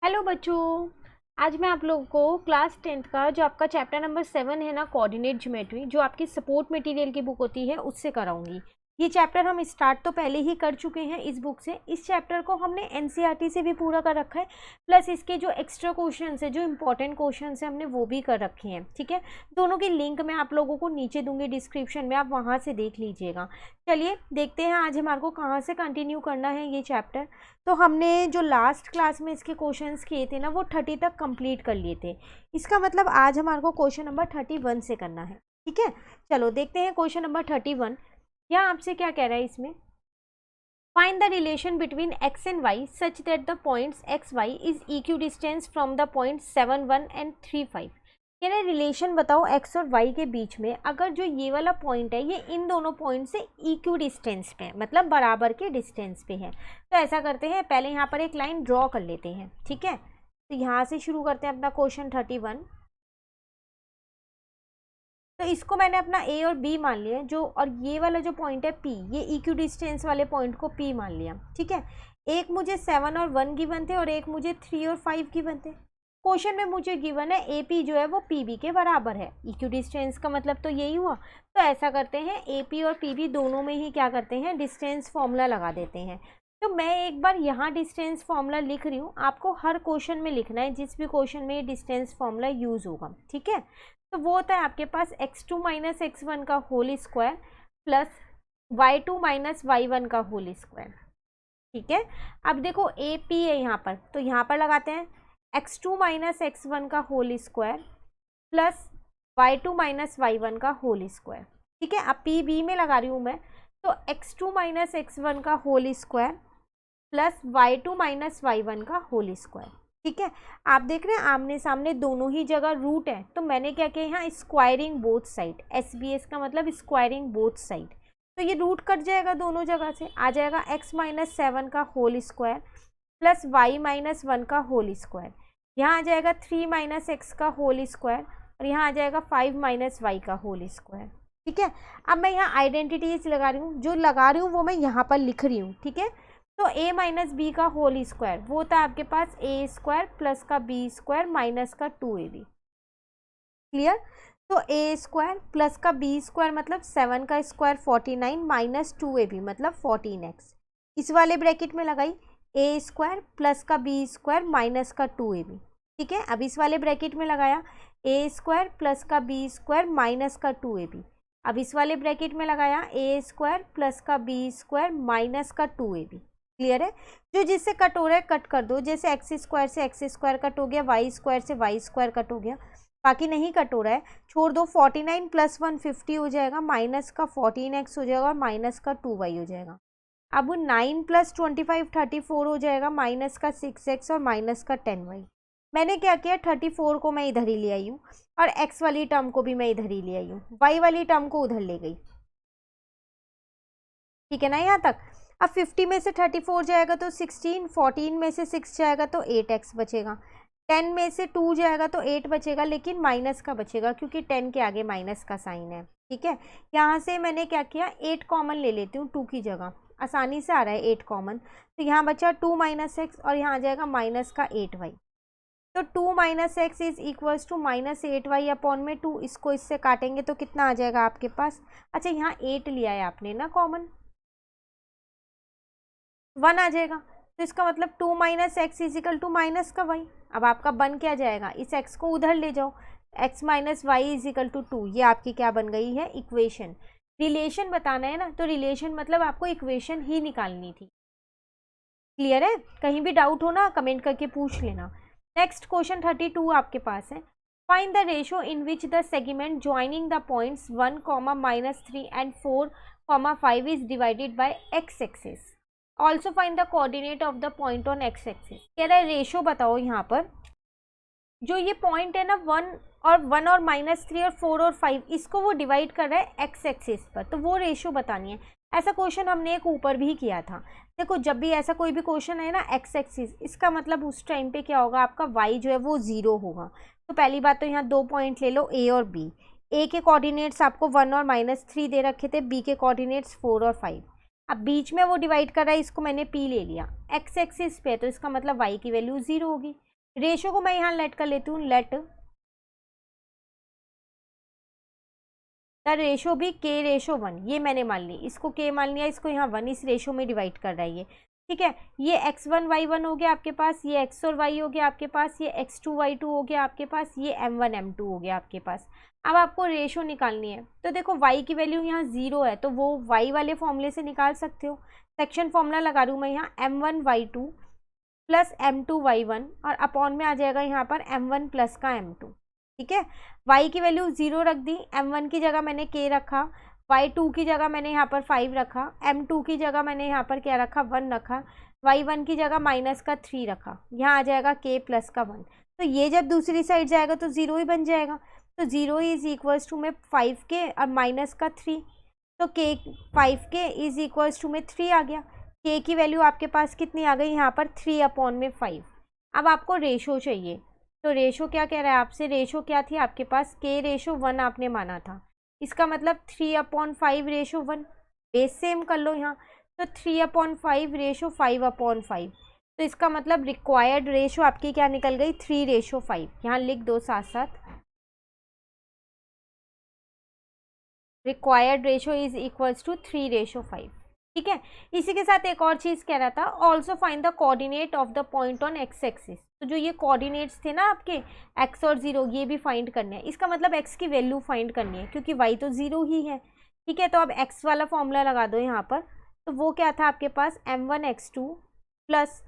Hello बच्चों। आज मैं आप लोगों को क्लास 10th का जो आपका चैप्टर नंबर 7 है ना, कोऑर्डिनेट ज्योमेट्री, जो आपकी सपोर्ट मटेरियल की बुक होती है उससे कराऊंगी। ये चैप्टर हम स्टार्ट तो पहले ही कर चुके हैं इस बुक से। इस चैप्टर को हमने एनसीईआरटी से भी पूरा कर रखा है, प्लस इसके जो एक्स्ट्रा क्वेश्चन है, जो इंपॉर्टेंट क्वेश्चन है, हमने वो भी कर रखे हैं। ठीक है, दोनों की लिंक मैं आप लोगों को नीचे दूंगी डिस्क्रिप्शन में, आप वहाँ से देख लीजिएगा। चलिए देखते हैं आज हमारे को कहाँ से कंटिन्यू करना है ये चैप्टर। तो हमने जो लास्ट क्लास में इसके क्वेश्चंस किए थे ना, वो 30 तक कंप्लीट कर लिए थे। इसका मतलब आज हमारे को क्वेश्चन नंबर 31 से करना है। ठीक है, चलो देखते हैं क्वेश्चन नंबर 31। यहाँ आपसे क्या कह रहा है इसमें, find the relation between x and y such that the points x y is equidistant from the point 7, 1 and 3, 5। कह रहे रिलेशन बताओ x और y के बीच में, अगर जो ये वाला पॉइंट है ये इन दोनों पॉइंट से इक्यू डिस्टेंस पे है, मतलब बराबर के डिस्टेंस पे है। तो ऐसा करते हैं, पहले यहाँ पर एक लाइन ड्रॉ कर लेते हैं। ठीक है, तो यहाँ से शुरू करते हैं अपना क्वेश्चन 31। तो इसको मैंने अपना ए और बी मान लिया जो, और ये वाला जो पॉइंट है पी, ये इक्यू डिस्टेंस वाले पॉइंट को पी मान लिया। ठीक है, एक मुझे 7 और 1 गिवन थे और एक मुझे 3 और 5 गिवन थे। क्वेश्चन में मुझे गिवन है ए पी जो है वो पी बी के बराबर है। इक्यू डिस्टेंस का मतलब तो यही हुआ। तो ऐसा करते हैं, ए पी और पी बी दोनों में ही क्या करते हैं, डिस्टेंस फॉर्मूला लगा देते हैं। तो मैं एक बार यहाँ डिस्टेंस फॉर्मूला लिख रही हूँ, आपको हर क्वेश्चन में लिखना है जिस भी क्वेश्चन में ये डिस्टेंस फॉर्मूला यूज होगा। ठीक है, तो वो होता है आपके पास x2 माइनस x1 का whole square plus y2 minus y1 का होल स्क्वायर। ठीक है, अब देखो ए पी है यहाँ पर, तो यहाँ पर लगाते हैं x2 माइनस x1 का whole square plus y2 minus y1 का होल स्क्वायर। ठीक है, अब पी बी में लगा रही हूँ मैं, तो x2 माइनस x1 का whole square plus y2 minus y1 का होल स्क्वायर। ठीक है, आप देख रहे हैं आमने सामने दोनों ही जगह रूट है, तो मैंने क्या किया यहाँ स्क्वायरिंग बोथ साइड, SBS का मतलब स्क्वायरिंग बोथ साइड। तो ये रूट कट जाएगा दोनों जगह से, आ जाएगा x माइनस 7 का whole square plus y minus 1 का होल स्क्वायर। यहाँ आ जाएगा 3 माइनस एक्स का होल स्क्वायर और यहाँ आ जाएगा 5 माइनस वाई का होल स्क्वायर। ठीक है, अब मैं यहाँ आइडेंटिटीज लगा रही हूँ, जो लगा रही हूँ वो मैं यहाँ पर लिख रही हूँ। ठीक है, तो a माइनस बी का होल स्क्वायर वो होता है आपके पास a स्क्वायर प्लस का b स्क्वायर माइनस का 2ab। क्लियर, तो a स्क्वायर प्लस का b स्क्वायर मतलब 7 का स्क्वायर 49 माइनस 2ab मतलब 14x। इस वाले ब्रैकेट में लगाई a स्क्वायर प्लस का b स्क्वायर माइनस का 2ab। ठीक है, अब इस वाले ब्रैकेट में लगाया a स्क्वायर प्लस का b स्क्वायर माइनस का 2ab। अब इस वाले ब्रैकेट में लगाया a स्क्वायर प्लस का b स्क्वायर माइनस का 2ab। क्लियर है, जो जिससे कट हो रहा है कट कर दो, जैसे एक्स स्क्वायर से एक्स स्क्वायर कट हो गया, वाई स्क्वायर से वाई स्क्वायर कट हो गया, बाकी नहीं कट हो रहा है छोड़ दो। 49 प्लस 1 50 हो जाएगा, माइनस का 14x हो जाएगा और माइनस का 2y हो जाएगा। अब 9 प्लस 25 34 हो जाएगा, माइनस का 6x और माइनस का 10y। मैंने क्या किया, 34 को मैं इधर ही ले आई हूँ और x वाली टर्म को भी मैं इधर ही ले आई हूँ, y वाली टर्म को उधर ले गई। ठीक है ना यहाँ तक। अब 50 में से 34 जाएगा तो 16, 14 में से 6 जाएगा तो 8x बचेगा, 10 में से 2 जाएगा तो 8 बचेगा, लेकिन माइनस का बचेगा क्योंकि 10 के आगे माइनस का साइन है। ठीक है, यहाँ से मैंने क्या किया, 8 कॉमन ले लेती हूँ 2 की जगह, आसानी से आ रहा है 8 कॉमन। तो यहाँ बचा 2 माइनस एक्स और यहाँ आ जाएगा माइनस का 8y। तो 2 minus x is equals to minus 8y upon में 2। इसको इससे काटेंगे तो कितना आ जाएगा आपके पास, अच्छा यहाँ 8 लिया है आपने ना कॉमन, 1 आ जाएगा। तो इसका मतलब 2 minus x is equal to minus का वाई। अब आपका बन क्या जाएगा, इस x को उधर ले जाओ, x minus y is equal to 2। ये आपकी क्या बन गई है, इक्वेशन। रिलेशन बताना है ना, तो रिलेशन मतलब आपको इक्वेशन ही निकालनी थी। क्लियर है, कहीं भी डाउट हो ना कमेंट करके पूछ लेना। नेक्स्ट क्वेश्चन 32 आपके पास है, find the ratio in which the segment joining the points 1, -3 and 4, 5 is divided by x axis. Also find the coordinate of the point on x axis. कह रहा है रेशो बताओ यहाँ पर, जो ये पॉइंट है ना 1 और -3 और 4 और 5, इसको वो डिवाइड कर रहा है एक्स एक्सिस पर, तो वो रेशो बतानी है। ऐसा क्वेश्चन हमने एक ऊपर भी किया था। देखो जब भी ऐसा कोई भी क्वेश्चन है ना एक्स एक्सिस, इसका मतलब उस टाइम पे क्या होगा, आपका वाई जो है वो 0 होगा। तो पहली बात तो यहाँ 2 पॉइंट ले लो, ए और बी। ए के कोऑर्डिनेट्स आपको 1 और -3 दे रखे थे, बी के कोऑर्डिनेट्स 4 और 5। अब बीच में वो डिवाइड कर रहा है, इसको मैंने पी ले लिया, एक्स एक्सिस पे, तो इसका मतलब वाई की वैल्यू 0 होगी। रेशो को मैं यहाँ लेट कर लेती हूँ, लेट द रेशो भी के रेशो 1, ये मैंने मान ली, इसको के मान लिया, इसको यहाँ 1 इस रेशो में डिवाइड कर रहा है ये, ठीक है। ये x1 y1 हो गया आपके पास, ये x और y हो गया आपके पास, ये x2 y2 हो गया आपके पास, ये m1 m2 हो गया आपके पास। अब आपको रेशो निकालनी है, तो देखो y की वैल्यू यहाँ 0 है, तो वो y वाले फॉर्मूले से निकाल सकते हो। सेक्शन फॉर्मूला लगा दूँ मैं यहाँ, m1 y2 plus m2 y1 और अपॉन में आ जाएगा यहाँ पर m1 प्लस का m2, ठीक है। y की वैल्यू 0 रख दी, m1 की जगह मैंने k रखा, y2 की जगह मैंने यहाँ पर 5 रखा, m2 की जगह मैंने यहाँ पर क्या रखा, 1 रखा, y1 की जगह माइनस का 3 रखा, यहाँ आ जाएगा k प्लस का 1। तो ये जब दूसरी साइड जाएगा तो 0 ही बन जाएगा, तो 0 इज इक्वल्स टू में 5k और माइनस का 3, तो k 5k is equals to में 3 आ गया। k की वैल्यू आपके पास कितनी आ गई यहाँ पर, 3 अपॉन में 5। अब आपको रेशो चाहिए, तो रेशो क्या कह रहा है आपसे, रेशो क्या थी आपके पास, k रेशो 1 आपने माना था, इसका मतलब 3/5 रेशो 1, बेस सेम कर लो यहाँ, तो 3/5 रेशो 5/5, तो इसका मतलब रिक्वायर्ड रेशो आपकी क्या निकल गई, 3/5। यहाँ लिख दो साथ साथ, required ratio is equals to 3/5, ठीक है। इसी के साथ एक और चीज़ कह रहा था, also find the coordinate of the point on x axis, तो जो ये कोऑर्डिनेट्स थे ना आपके x और 0, ये भी फाइंड करने हैं, इसका मतलब x की वैल्यू फाइंड करनी है, क्योंकि y तो 0 ही है, ठीक है। तो अब x वाला फॉर्मूला लगा दो यहाँ पर, तो वो क्या था आपके पास, m1 x2 plus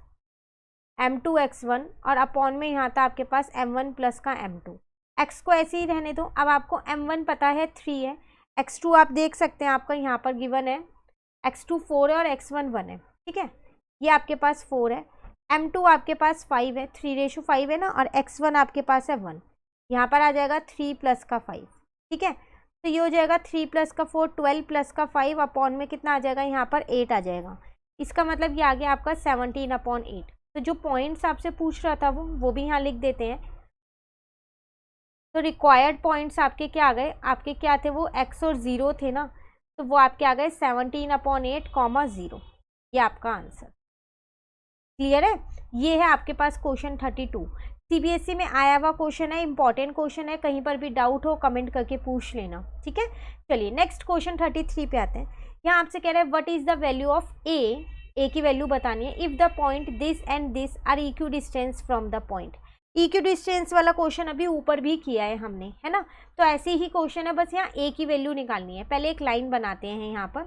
m2 x1 और अपॉन में यहाँ था आपके पास m1 प्लस का m2। x को ऐसे ही रहने दो, अब आपको m1 पता है 3 है, x2 आप देख सकते हैं आपका यहाँ पर गिवन है, x2 4 है और x1 1 है, ठीक है, ये आपके पास 4 है, m2 आपके पास 5 है, 3/5 है ना, और x1 आपके पास है 1, यहाँ पर आ जाएगा 3 प्लस का 5, ठीक है। तो ये हो जाएगा 3 प्लस का 4, 12 प्लस का 5 अपॉन में कितना आ जाएगा यहाँ पर 8 आ जाएगा, इसका मतलब ये आ गया आपका 17/8। तो जो पॉइंट्स आपसे पूछ रहा था वो भी यहाँ लिख देते हैं। तो रिक्वायर्ड पॉइंट्स आपके क्या आ गए, आपके क्या थे, वो x और 0 थे ना, तो वो आपके आ गए 17/8, 0, ये आपका आंसर। क्लियर है, ये है आपके पास क्वेश्चन 32, सीबीएसई में आया हुआ क्वेश्चन है, इंपॉर्टेंट क्वेश्चन है, कहीं पर भी डाउट हो कमेंट करके पूछ लेना, ठीक है। चलिए नेक्स्ट क्वेश्चन 33 पे आते हैं। यहाँ आपसे कह रहा है what is the value of a की वैल्यू बतानी है if the point this and this are equidistant from the point. Equidistant वाला क्वेश्चन अभी ऊपर भी किया है हमने, है ना, तो ऐसे ही क्वेश्चन है, बस यहाँ ए की वैल्यू निकालनी है। पहले एक लाइन बनाते हैं यहाँ पर,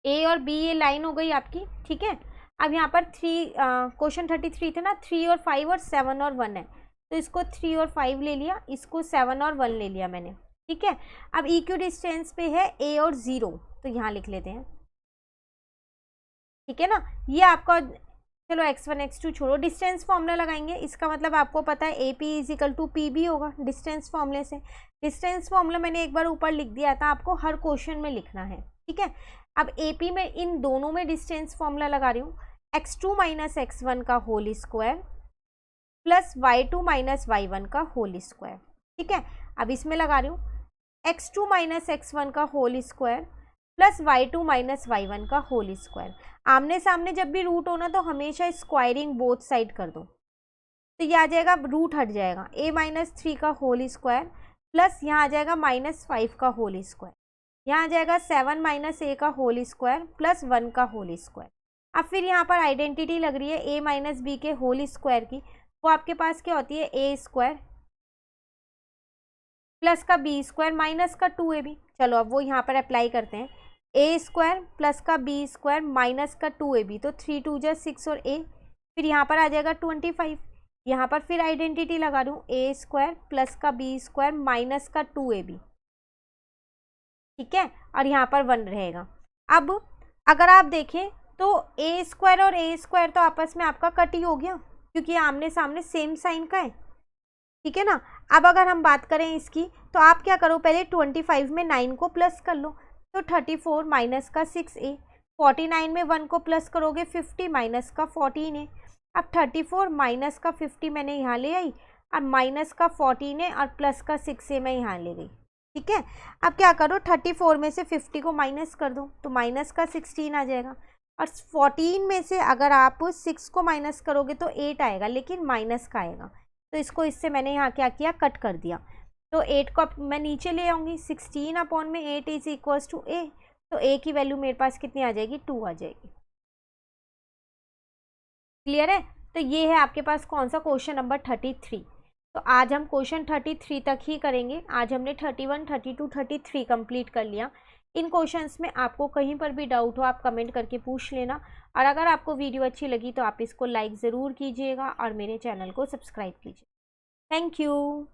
ए और बी ये लाइन हो गई आपकी, ठीक है। अब यहाँ पर क्वेश्चन 33 थे ना, 3 और 5 और 7 और 1 है, तो इसको 3 और 5 ले लिया, इसको 7 और 1 ले लिया मैंने, ठीक है। अब इक्वी डिस्टेंस पे है ए और 0, तो यहाँ लिख लेते हैं, ठीक है ना। ये आपका, चलो x1 x2 छोड़ो, डिस्टेंस फॉर्मूला लगाएंगे, इसका मतलब आपको पता है A P is equal to P B होगा डिस्टेंस फॉर्मूले से। डिस्टेंस फॉर्मूला मैंने एक बार ऊपर लिख दिया था, आपको हर क्वेश्चन में लिखना है, ठीक है। अब ए पी में इन दोनों में डिस्टेंस फॉर्मूला लगा रही हूँ, x2 माइनस x1 का whole square plus y2 minus y1 का होल स्क्वायर, ठीक है। अब इसमें लगा रही हूँ x2 माइनस x1 का whole square plus y2 minus y1 का होल स्क्वायर। आमने सामने जब भी रूट होना तो हमेशा स्क्वायरिंग बोथ साइड कर दो, तो ये आ जाएगा, रूट हट जाएगा, a माइनस 3 का होल स्क्वायर प्लस यहाँ आ जाएगा -5 का होल स्क्वायर, यहाँ आ जाएगा 7 माइनस a का होल स्क्वायर प्लस 1 का होल स्क्वायर। अब फिर यहाँ पर आइडेंटिटी लग रही है a माइनस बी के होल स्क्वायर की, वो आपके पास क्या होती है, a स्क्वायर प्लस का बी स्क्वायर माइनस का 2ab। चलो अब वो यहाँ पर अप्लाई करते हैं, a स्क्वायर प्लस का बी स्क्वायर माइनस का 2ab, तो 3 2 जा 6 और a, फिर यहाँ पर आ जाएगा 25, यहाँ पर फिर आइडेंटिटी लगा दूँ, a स्क्वायर प्लस का बी स्क्वायर माइनस का 2ab, ठीक है, और यहाँ पर 1 रहेगा। अब अगर आप देखें तो a स्क्वायर और a स्क्वायर तो आपस में आपका कट ही हो गया, क्योंकि आमने सामने सेम साइन का है, ठीक है ना। अब अगर हम बात करें इसकी, तो आप क्या करो, पहले 25 में 9 को प्लस कर लो, तो 34 माइनस का 6a, 49 में 1 को प्लस करोगे 50 माइनस का 14a। अब 34 माइनस का 50 मैंने यहाँ ले आई, और माइनस का 14a और प्लस का 6a मैं यहाँ ले गई, ठीक है। अब क्या करो, 34 में से 50 को माइनस कर दो, तो माइनस का 16 आ जाएगा। और 14 में से अगर आप 6 को माइनस करोगे तो 8 आएगा, लेकिन माइनस का आएगा, तो इसको इससे मैंने यहाँ क्या किया, कट कर दिया। तो 8 को मैं नीचे ले आऊँगी, 16 अपॉन में 8 इज इक्वल्स टू ए, तो ए की वैल्यू मेरे पास कितनी आ जाएगी, 2 आ जाएगी। क्लियर है। तो ये है आपके पास कौन सा, क्वेश्चन नंबर 33। तो आज हम क्वेश्चन 33 तक ही करेंगे। आज हमने 31, 32, 33 कंप्लीट कर लिया। इन क्वेश्चंस में आपको कहीं पर भी डाउट हो आप कमेंट करके पूछ लेना। और अगर आपको वीडियो अच्छी लगी तो आप इसको लाइक ज़रूर कीजिएगा और मेरे चैनल को सब्सक्राइब कीजिए। Thank you.